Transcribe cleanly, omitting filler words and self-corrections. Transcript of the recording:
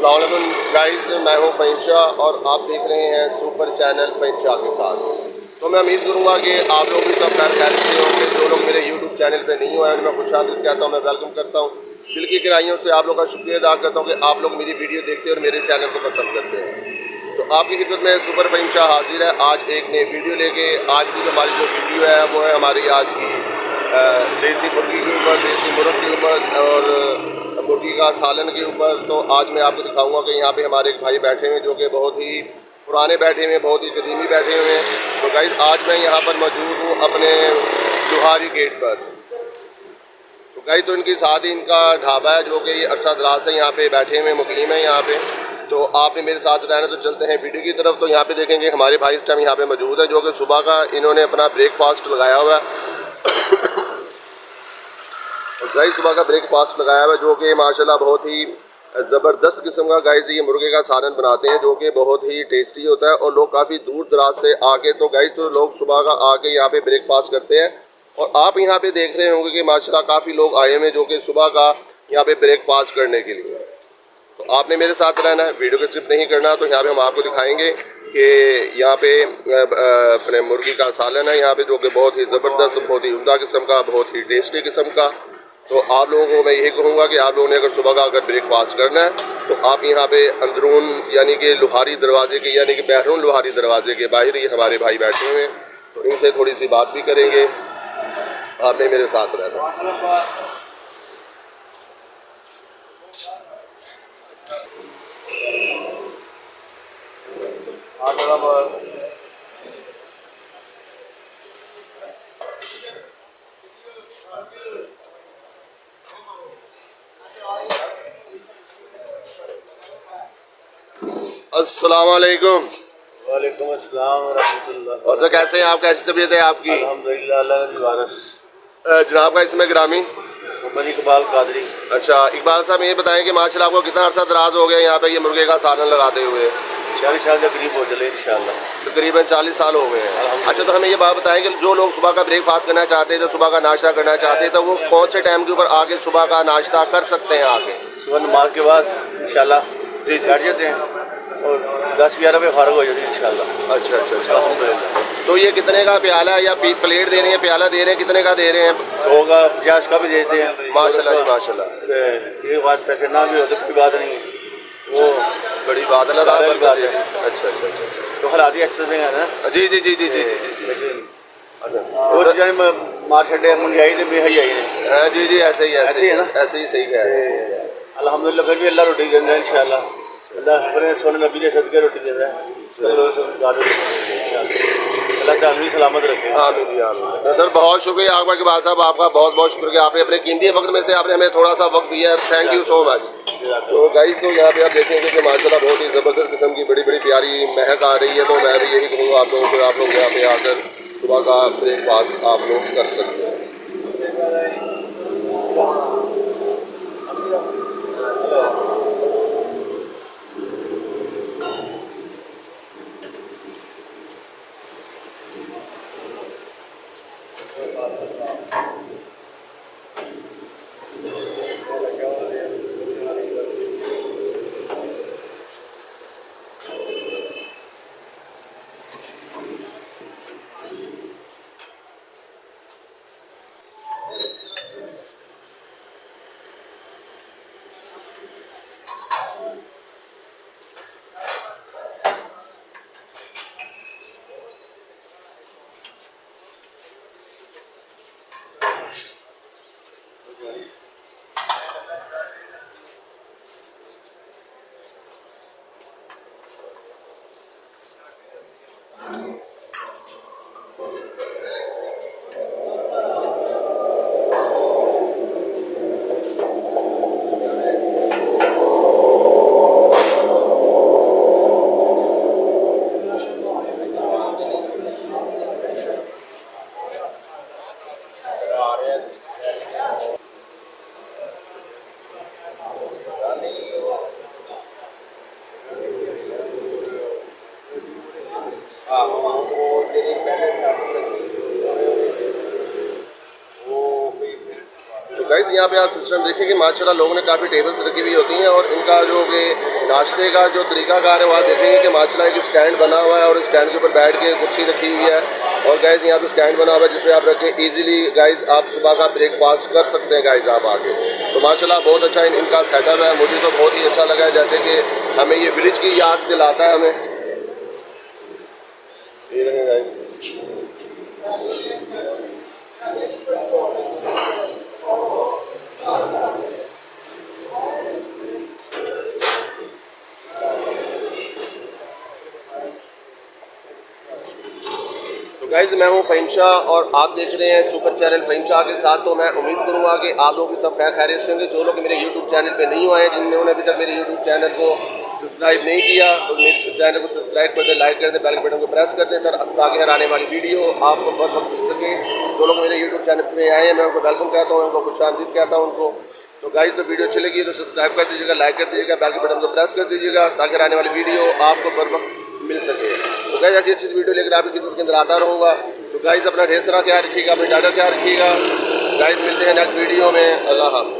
अस्सलाम वालेकुम गाइस, मैं हूं फ़हीम शाह और आप देख रहे हैं सुपर चैनल फ़हीम शाह के साथ। तो मैं उम्मीद करूंगा कि आप लोग भी सब खैरियत से होंगे। जो लोग मेरे यूट्यूब चैनल पे नहीं हुए हैं उनमें खुशामदीद कहता हूं, मैं वेलकम करता हूं। दिल की गहराइयों से आप लोगों का शुक्रिया अदा करता हूं कि आप लोग मेरी वीडियो देखते हैं और मेरे चैनल को पसंद करते हैं। तो आपकी खिदमत में सुपर फ़हीम शाह हाजिर है आज एक नई वीडियो लेके। आज की हमारी जो वीडियो है वो है हमारी आज की देसी मुर्गी के ऊपर, देसी मुर्ग के ऊपर और मुर्गी का सालन के ऊपर। तो आज मैं आपको दिखाऊंगा कि यहाँ पे हमारे एक भाई बैठे हुए हैं जो कि बहुत ही पुराने बैठे हुए हैं, बहुत ही कदीमी बैठे हुए हैं। तो गाइस आज मैं यहाँ पर मौजूद हूँ अपने लोहारी गेट पर। तो गाइस तो इनके साथ ही इनका ढाबा है जो कि अरसा दराज से यहाँ पे बैठे हुए मुकीम है यहाँ पे। तो आपने मेरे साथ रहना, तो चलते हैं वीडियो की तरफ। तो यहाँ पे देखेंगे हमारे भाई इस टाइम यहाँ पे मौजूद है जो कि सुबह का इन्होंने अपना ब्रेकफास्ट लगाया हुआ है। और गाइस सुबह का ब्रेकफास्ट लगाया हुआ है जो कि माशाल्लाह बहुत ही ज़बरदस्त किस्म का गाइस ये मुर्गे का सालन बनाते हैं जो कि बहुत ही टेस्टी होता है। और लोग काफ़ी दूर दराज से आके, तो गाइस तो लोग सुबह का आके यहाँ पे ब्रेकफास्ट करते हैं। और आप यहाँ पे देख रहे होंगे कि माशाल्लाह काफ़ी लोग आए हुए हैं जो कि सुबह का यहाँ पे ब्रेकफास्ट करने के लिए। तो आपने मेरे साथ रहना है, वीडियो को स्किप नहीं करना। तो यहाँ पे हम आपको दिखाएंगे कि यहाँ पे अपने मुर्गी का सालन है यहाँ पे जो कि बहुत ही ज़बरदस्त, बहुत ही उम्दा किस्म का, बहुत ही टेस्टी किस्म का। तो आप लोगों को मैं यही कहूँगा कि आप लोगों ने अगर सुबह का अगर ब्रेकफास्ट करना है तो आप यहाँ पे अंदरून यानी कि लोहारी दरवाजे के यानी कि बहरून लोहारी दरवाजे के बाहर ही हमारे भाई बैठे हुए हैं। तो इनसे थोड़ी सी बात भी करेंगे। आपने मेरे साथ रहना। अस्सलाम वालेकुम। वालेकुम अस्सलाम व रहमतुल्लाह। और सर कैसे हैं आप, कैसी तबीयत है आपकी? अल्हम्दुलिल्लाह, अल्लाह की वारस। जनाब का इसमें ग्रामी। मोहम्मद इकबाल कादरी। अच्छा इकबाल साहब, ये बताएं कि माशाल्लाह आपको कितना अर्सा दराज हो गया यहाँ पे ये मुर्गे का सालन लगाते हुए? 40 साल के करीब हो चले इंशाल्लाह। तकरीबन 40 साल हो गए हैं। अच्छा तो हमें ये बात बताएं कि जो लोग सुबह का ब्रेकफास्ट करना चाहते हैं, जो सुबह का नाश्ता करना चाहते हैं, तो वो कौन से टाइम के ऊपर आके सुबह का नाश्ता कर सकते हैं आके? सुबह नमाज के बाद इंशाल्लाह जी बैठ जाते हैं और 10-11 बजे फारग हो जाते हैं इंशाल्लाह। अच्छा अच्छा अच्छा। अल्हम्दुलिल्लाह। तो ये कितने का प्याला या प्लेट दे रहे हैं, प्याला दे रहे हैं, कितने का दे रहे हैं? 100 का 50 का भी देते हैं। माशाल्लाह जी माशाल्लाह। ये बात पैसे ना भी हो तो कोई बात नहीं है, वो बड़ी बात है। अच्छा बड़ी बात है। अच्छा अच्छा अच्छा। तो हालात ही अच्छे से है ना। जी जी जी जी जी जी। लेकिन अच्छा वो चीज़ें मार छे महंगाई ने बेहई आई ने। जी जी ऐसे ही ऐसे ही है ना। ऐसे ही सही कह रहे हैं। अल्हम्दुलिल्लाह फिर भी अल्लाह रोटी देंगे इंशाल्लाह। अल्लाह अपने सोने नबी के सदके रोटी देता है। अल्लाह जान भी सलामत रखे। आमीन जी आमीन। तो सर बहुत शुक्रिया आपका इकबाल साहब, आपका बहुत बहुत शुक्रिया। आपने अपने कीमती वक्त में से आपने हमें थोड़ा सा वक्त दिया है, थैंक यू सो मच। तो गाइस तो यहाँ पे आप देखेंगे कि माशाल्लाह बहुत ही ज़बरदस्त किस्म की बड़ी बड़ी प्यारी महक आ रही है। तो मैं भी यही कहूँगा आप लोगों को, आप लोग यहाँ पे आकर सुबह का ब्रेकफास्ट आप लोग कर सकते हैं। यहाँ पे आप सिस्टम देखेंगे माशाल्लाह लोगों ने काफ़ी टेबल्स रखी हुई होती हैं और इनका जो कि नाश्ते का जो तरीकाकार है वहाँ देखेंगे कि माशाल्लाह एक स्टैंड बना हुआ है और स्टैंड के ऊपर बैठ के कुर्सी रखी हुई है और गाइस यहाँ पे स्टैंड बना हुआ है जिसमें आप रख के ईजिली गाइस आप सुबह का ब्रेकफास्ट कर सकते हैं गाइस आप आके। तो माशाल्लाह बहुत अच्छा इनका सेटअप है, मुझे तो बहुत ही अच्छा लगा है, जैसे कि हमें ये विलेज की याद दिलाता है हमें। ये रहे गाइस। गाइज मैं हूँ फ़हीम शाह और आप देख रहे हैं सुपर चैनल फ़हीम शाह के साथ। तो मैं उम्मीद करूँगा कि आप लोग भी सब खैरियत से होंगे। जो लोग मेरे यूट्यूब चैनल पे नहीं हुए हैं, जिन्होंने अभी तक मेरे यूट्यूब चैनल को सब्सक्राइब नहीं किया तो मेरे चैनल को सब्सक्राइब कर दें, लाइक कर दें, बेल के बटन को प्रेस कर दें ताकि हर आने वाली वीडियो आपको बर वक्त मिल सके। जो लोग मेरे यूट्यूब चैनल पर आए हैं मैं उनको वेलकम कहता हूँ, उनको खुशामदीद कहता हूँ उनको। तो गाइज तो वीडियो अच्छी लगी तो सब्सक्राइब कर दीजिएगा, लाइक कर दीजिएगा, बेल के बटन को प्रेस कर दीजिएगा ताकि हर आने वाली वीडियो आपको बर वक्त मिल सके। तो गाइज ऐसी अच्छी वीडियो लेकर आपकी खिदमत के अंदर आता रहूँगा। तो गाइज अपना ढेर सारा ख्याल रखिएगा, अपने डाटा ख्याल रखिएगा। गाइज मिलते हैं नेक्स्ट वीडियो में। अल्लाह हाफ़िज़।